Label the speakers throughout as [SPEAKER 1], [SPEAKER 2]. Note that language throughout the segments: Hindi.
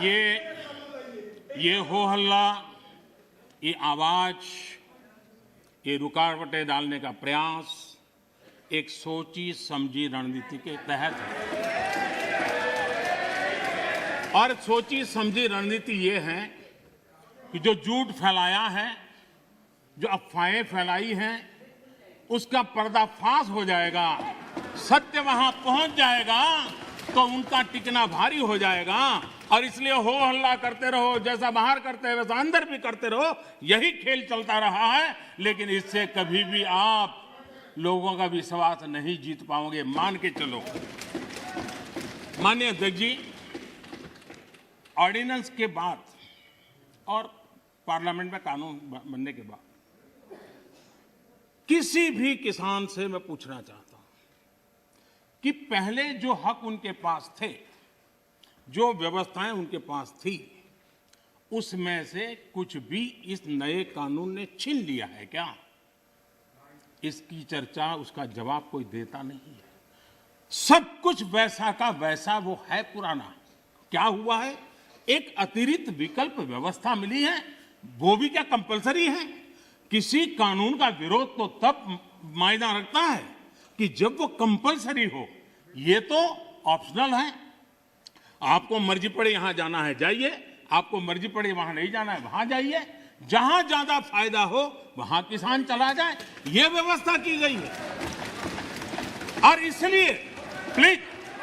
[SPEAKER 1] ये हो हल्ला, ये आवाज, ये रुकावटें डालने का प्रयास एक सोची समझी रणनीति के तहत है। और सोची समझी रणनीति ये है कि जो झूठ फैलाया है, जो अफवाहें फैलाई हैं, उसका पर्दाफाश हो जाएगा, सत्य वहां पहुंच जाएगा तो उनका टिकना भारी हो जाएगा। और इसलिए हो हल्ला करते रहो, जैसा बाहर करते हैं वैसा अंदर भी करते रहो, यही खेल चलता रहा है। लेकिन इससे कभी भी आप लोगों का विश्वास नहीं जीत पाओगे, मान के चलो। माननीय अध्यक्ष जी, ऑर्डिनेंस के बाद और पार्लियामेंट में कानून बनने के बाद किसी भी किसान से मैं पूछना चाहता हूं कि पहले जो हक उनके पास थे, जो व्यवस्थाएं उनके पास थी, उसमें से कुछ भी इस नए कानून ने छीन लिया है क्या? इसकी चर्चा, उसका जवाब कोई देता नहीं है। सब कुछ वैसा का वैसा वो है पुराना। क्या हुआ है? एक अतिरिक्त विकल्प व्यवस्था मिली है, वो भी क्या कंपलसरी है? किसी कानून का विरोध तो तब मायना रखता है कि जब वो कंपलसरी हो। ये तो ऑप्शनल है। आपको मर्जी पड़े यहां जाना है जाइए, आपको मर्जी पड़े वहां नहीं जाना है वहां जाइए, जहां ज्यादा फायदा हो वहां किसान चला जाए, ये व्यवस्था की गई है। और इसलिए प्लीज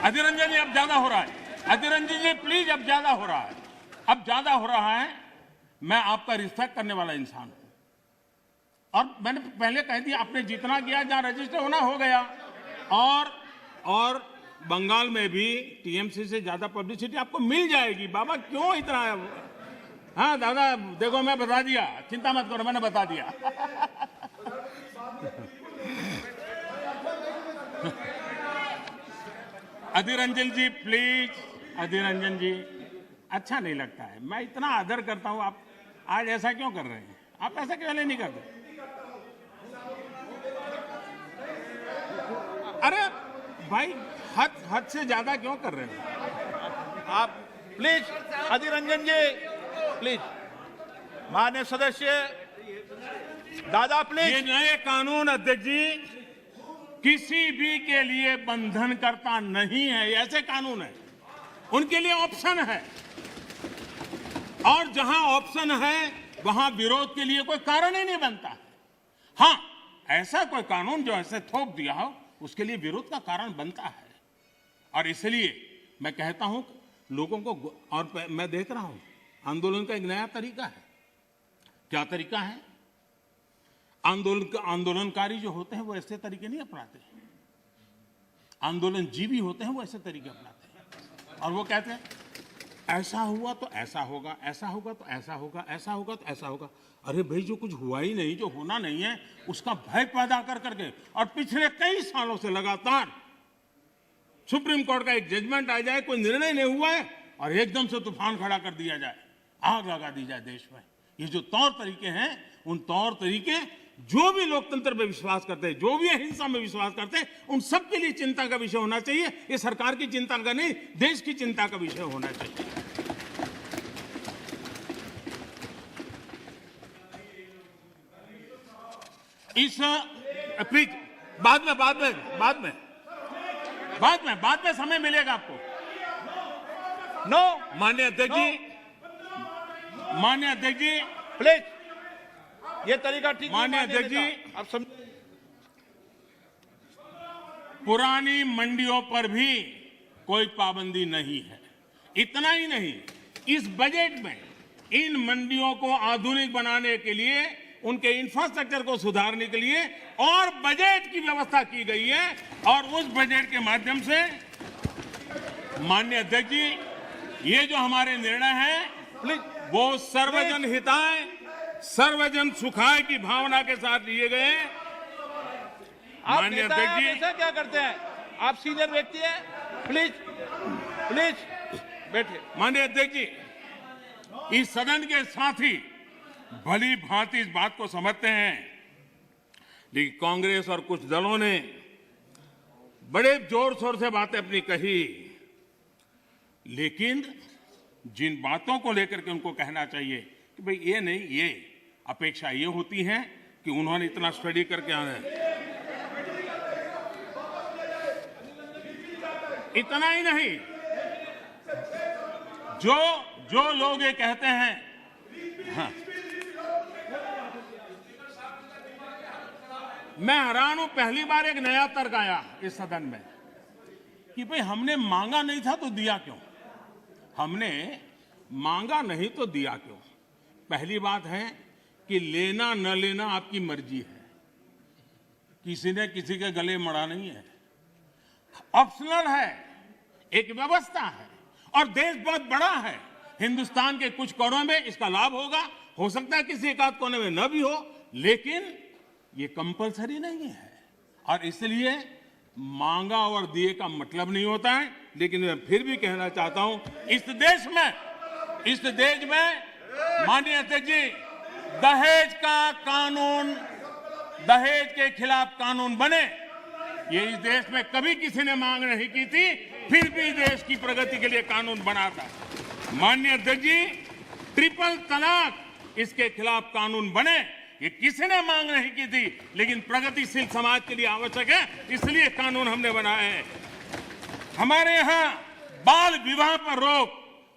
[SPEAKER 1] अधीर रंजन जी, अब ज्यादा हो रहा है। अधीर रंजन जी प्लीज, अब ज्यादा हो रहा है, अब ज्यादा हो रहा है। मैं आपका रिस्पेक्ट करने वाला इंसान हूं और मैंने पहले कह दिया, आपने जितना किया, जहां रजिस्टर होना हो गया। और बंगाल में भी टीएमसी से ज्यादा पब्लिसिटी आपको मिल जाएगी। बाबा क्यों इतना? हाँ दादा, देखो मैं बता दिया, चिंता मत करो, मैंने बता दिया। अधीर रंजन जी प्लीज, अधीर रंजन जी, अच्छा नहीं लगता है। मैं इतना आदर करता हूं, आप आज ऐसा क्यों कर रहे हैं? आप ऐसा क्यों नहीं करते? अरे भाई, हद से ज्यादा क्यों कर रहे हैं
[SPEAKER 2] आप? Please Adhir Ranjan ji, please. माननीय सदस्य दादा प्लीज।
[SPEAKER 1] ये नए कानून अध्यक्ष जी किसी भी के लिए बंधन करता नहीं है। ऐसे कानून है, उनके लिए ऑप्शन है, और जहां ऑप्शन है वहां विरोध के लिए कोई कारण ही नहीं बनता। हां, ऐसा कोई कानून जो ऐसे थोप दिया हो, उसके लिए विरोध का कारण बनता है। और इसलिए मैं कहता हूं लोगों को, और मैं देख रहा हूं आंदोलन का एक नया तरीका है। क्या तरीका है? आंदोलनकारी जो होते हैं वो ऐसे तरीके नहीं अपनाते। आंदोलन जीवी होते हैं वो ऐसे तरीके अपनाते हैं, और वो कहते हैं ऐसा हुआ तो ऐसा होगा, ऐसा होगा तो ऐसा होगा, ऐसा होगा तो ऐसा होगा। अरे भाई, जो कुछ हुआ ही नहीं, जो होना नहीं है, उसका भय पैदा कर करके, और पिछले कई सालों से लगातार सुप्रीम कोर्ट का एक जजमेंट आ जाए, कोई निर्णय नहीं हुआ है, और एकदम से तूफान खड़ा कर दिया जाए, आग लगा दी जाए देश में। ये जो तौर तरीके हैं, उन तौर तरीके जो भी लोकतंत्र में विश्वास करते हैं, जो भी अहिंसा में विश्वास करते हैं, उन सब के लिए चिंता का विषय होना चाहिए। ये सरकार की चिंता का नहीं, देश की चिंता का विषय होना चाहिए। इस प्लीज बाद में समय मिलेगा आपको।
[SPEAKER 2] नो
[SPEAKER 1] माननीय अध्यक्ष जी, माननीय अध्यक्ष जी
[SPEAKER 2] प्लीज, ये तरीका ठीक नहीं।
[SPEAKER 1] माननीय अध्यक्ष जी,
[SPEAKER 2] आप समझ,
[SPEAKER 1] पुरानी मंडियों पर भी कोई पाबंदी नहीं है। इतना ही नहीं, इस बजट में इन मंडियों को आधुनिक बनाने के लिए, उनके इंफ्रास्ट्रक्चर को सुधारने के लिए और बजट की व्यवस्था की गई है। और उस बजट के माध्यम से माननीय अध्यक्ष जी, ये जो हमारे निर्णय हैं वो सर्वजन हिताय, सर्वजन सुखाय की भावना के साथ लिए गए।
[SPEAKER 2] आप नेता हैं, आप ऐसा क्या करते हैं? आप सीनियर व्यक्ति हैं, प्लीज प्लीज बैठिए।
[SPEAKER 1] माननीय अध्यक्ष जी, इस सदन के साथी भली भांति इस बात को समझते हैं, लेकिन कांग्रेस और कुछ दलों ने बड़े जोर शोर से बातें अपनी कही, लेकिन जिन बातों को लेकर के उनको कहना चाहिए कि भाई ये नहीं, ये अपेक्षा ये होती है कि उन्होंने इतना स्टडी करके आना है। इतना ही नहीं, जो लोग ये कहते हैं, हाँ, मैं हैरान हूं, पहली बार एक नया तर्क आया इस सदन में कि भाई हमने मांगा नहीं था तो दिया क्यों? हमने मांगा नहीं तो दिया क्यों? पहली बात है कि लेना न लेना आपकी मर्जी है, किसी ने किसी के गले मड़ा नहीं है, ऑप्शनल है, एक व्यवस्था है और देश बहुत बड़ा है। हिंदुस्तान के कुछ कोनों में इसका लाभ होगा, हो सकता है किसी एक आध कोने में न भी हो, लेकिन ये कंपलसरी नहीं है। और इसलिए मांगा और दिए का मतलब नहीं होता है। लेकिन मैं फिर भी कहना चाहता हूं, इस देश में माननीय अध्यक्ष जी, दहेज का कानून, दहेज के खिलाफ कानून बने, ये इस देश में कभी किसी ने मांग नहीं की थी, फिर भी देश की प्रगति के लिए कानून बना था। माननीय अध्यक्ष जी, ट्रिपल तलाक, इसके खिलाफ कानून बने, ये किसी ने मांग नहीं की थी, लेकिन प्रगतिशील समाज के लिए आवश्यक है, इसलिए कानून हमने बनाए हैं। हमारे यहां बाल विवाह पर रोक,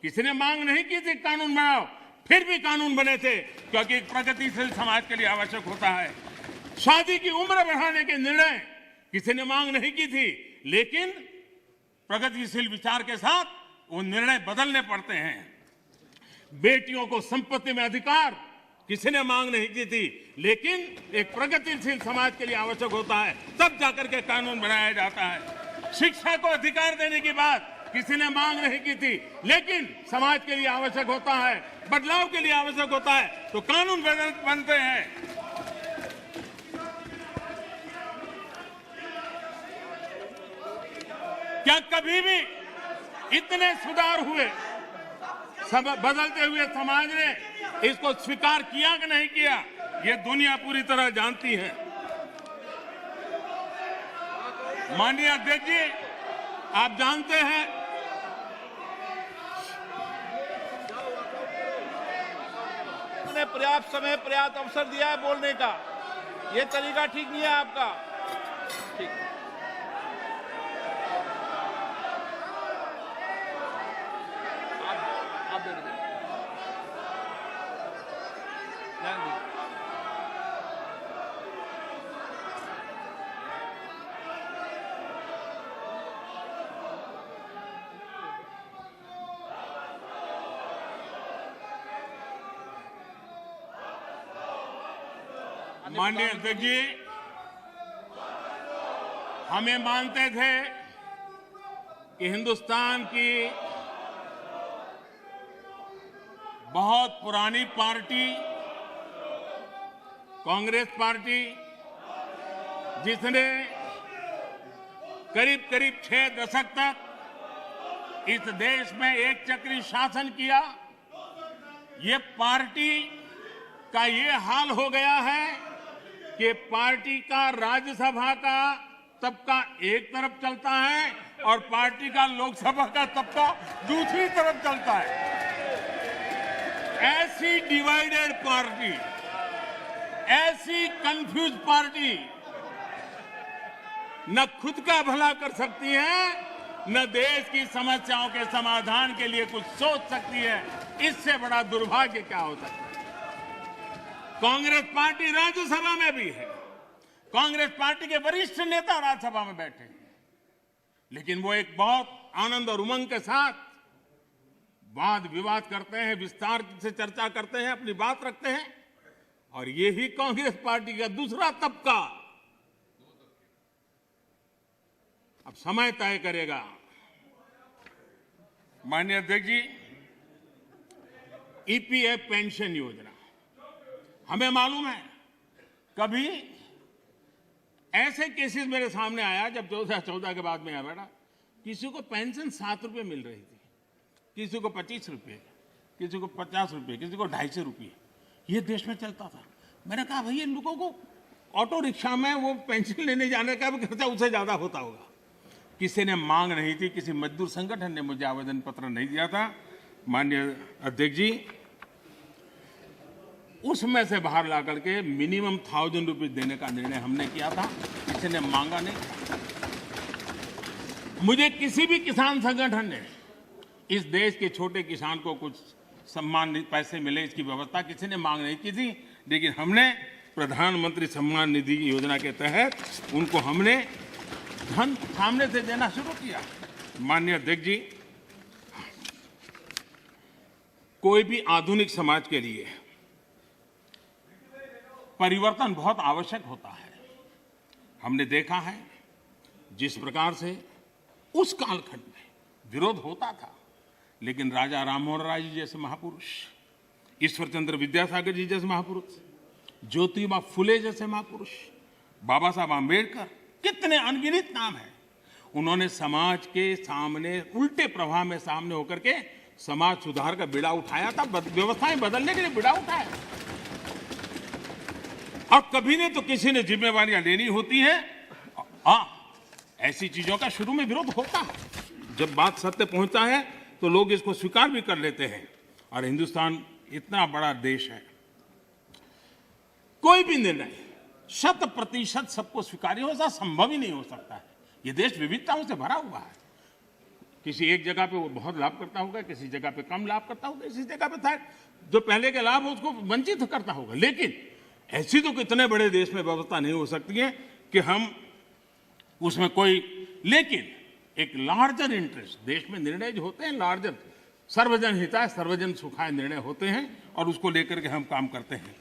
[SPEAKER 1] किसी ने मांग नहीं की थी कानून बनाओ, फिर भी कानून बने थे, क्योंकि प्रगतिशील समाज के लिए आवश्यक होता है। शादी की उम्र बढ़ाने के निर्णय किसी ने मांग नहीं की थी, लेकिन प्रगतिशील विचार के साथ वो निर्णय बदलने पड़ते हैं। बेटियों को संपत्ति में अधिकार किसी ने मांग नहीं की थी, लेकिन एक प्रगतिशील समाज के लिए आवश्यक होता है, तब जाकर के कानून बनाया जाता है। शिक्षा को अधिकार देने की बात किसी ने मांग नहीं की थी, लेकिन समाज के लिए आवश्यक होता है, बदलाव के लिए आवश्यक होता है, तो कानून बनते हैं। क्या कभी भी इतने सुधार हुए, सब बदलते हुए समाज ने इसको स्वीकार किया कि नहीं किया, ये दुनिया पूरी तरह जानती है। माननीय अध्यक्ष जी, आप जानते हैं
[SPEAKER 2] उन्होंने पर्याप्त समय, पर्याप्त अवसर दिया है बोलने का, ये तरीका ठीक नहीं है आपका। ठीक, आप दे दीजिए।
[SPEAKER 1] माननीय अध्यक्ष जी, हमें मानते थे कि हिंदुस्तान की बहुत पुरानी पार्टी कांग्रेस पार्टी, जिसने करीब करीब 6 दशक तक इस देश में एक चक्री शासन किया, ये पार्टी का ये हाल हो गया है कि पार्टी का राज्यसभा का तबका एक तरफ चलता है और पार्टी का लोकसभा का तबका दूसरी तरफ चलता है। ऐसी डिवाइडेड पार्टी, ऐसी कंफ्यूज पार्टी न खुद का भला कर सकती है, न देश की समस्याओं के समाधान के लिए कुछ सोच सकती है। इससे बड़ा दुर्भाग्य क्या हो सकता है? कांग्रेस पार्टी राज्यसभा में भी है, कांग्रेस पार्टी के वरिष्ठ नेता राज्यसभा में बैठे हैं, लेकिन वो एक बहुत आनंद और उमंग के साथ वाद विवाद करते हैं, विस्तार से चर्चा करते हैं, अपनी बात रखते हैं। और यही कांग्रेस पार्टी का दूसरा तबका अब समय तय करेगा। माननीय अध्यक्ष जी, ईपीएफ पेंशन योजना, हमें मालूम है कभी ऐसे केसेस मेरे सामने आया जब 2014 के बाद में आया बेटा, किसी को पेंशन 7 रुपये मिल रही थी, किसी को 25 रुपये, किसी को 50 रुपये, किसी को 250 रुपये, ये देश में चलता था। मैंने कहा भाई इन लोगों को ऑटो रिक्शा में वो पेंशन लेने जाने का भी खर्चा उससे ज्यादा होता होगा। किसी ने मांग नहीं थी, किसी मजदूर संगठन ने मुझे आवेदन पत्र नहीं दिया था, माननीय अध्यक्ष जी, उसमें से बाहर ला करके मिनिमम 1000 रुपीज देने का निर्णय हमने किया था, किसी ने मांगा नहीं। मुझे किसी भी किसान संगठन ने इस देश के छोटे किसान को कुछ सम्मान पैसे मिले इसकी व्यवस्था किसी ने मांग नहीं की थी, लेकिन हमने प्रधानमंत्री सम्मान निधि योजना के तहत उनको हमने धन सामने से देना शुरू किया। माननीय अध्यक्ष जी, कोई भी आधुनिक समाज के लिए परिवर्तन बहुत आवश्यक होता है। हमने देखा है जिस प्रकार से उस कालखंड में विरोध होता था, लेकिन राजा राममोहन राय जी जैसे महापुरुष, ईश्वरचंद्र विद्यासागर जी जैसे महापुरुष, ज्योतिबा फुले जैसे महापुरुष, बाबा साहब आम्बेडकर, कितने अनगिनत नाम हैं। उन्होंने समाज के सामने उल्टे प्रवाह में सामने होकर के समाज सुधार का बीड़ा उठाया था, व्यवस्थाएं बदलने के लिए बीड़ा उठाया। और कभी नहीं तो किसी ने जिम्मेवारियां लेनी होती हैं। हाँ, ऐसी चीजों का शुरू में विरोध होता है, जब बात सत्य पहुंचता है तो लोग इसको स्वीकार भी कर लेते हैं। और हिंदुस्तान इतना बड़ा देश है, कोई भी निर्णय 100% सबको स्वीकार्य हो, ऐसा संभव ही नहीं हो सकता है। ये देश विविधताओं से भरा हुआ है। किसी एक जगह पे वो बहुत लाभ करता होगा, किसी जगह पे कम लाभ करता होगा, किसी जगह पे था जो पहले के लाभ उसको वंचित करता होगा। लेकिन ऐसी तो कितने बड़े देश में व्यवस्था नहीं हो सकती है कि हम उसमें कोई, लेकिन एक लार्जर इंटरेस्ट, देश में निर्णय जो होते हैं लार्जर, सर्वजन हिताय सर्वजन सुखाय निर्णय होते हैं और उसको लेकर के हम काम करते हैं।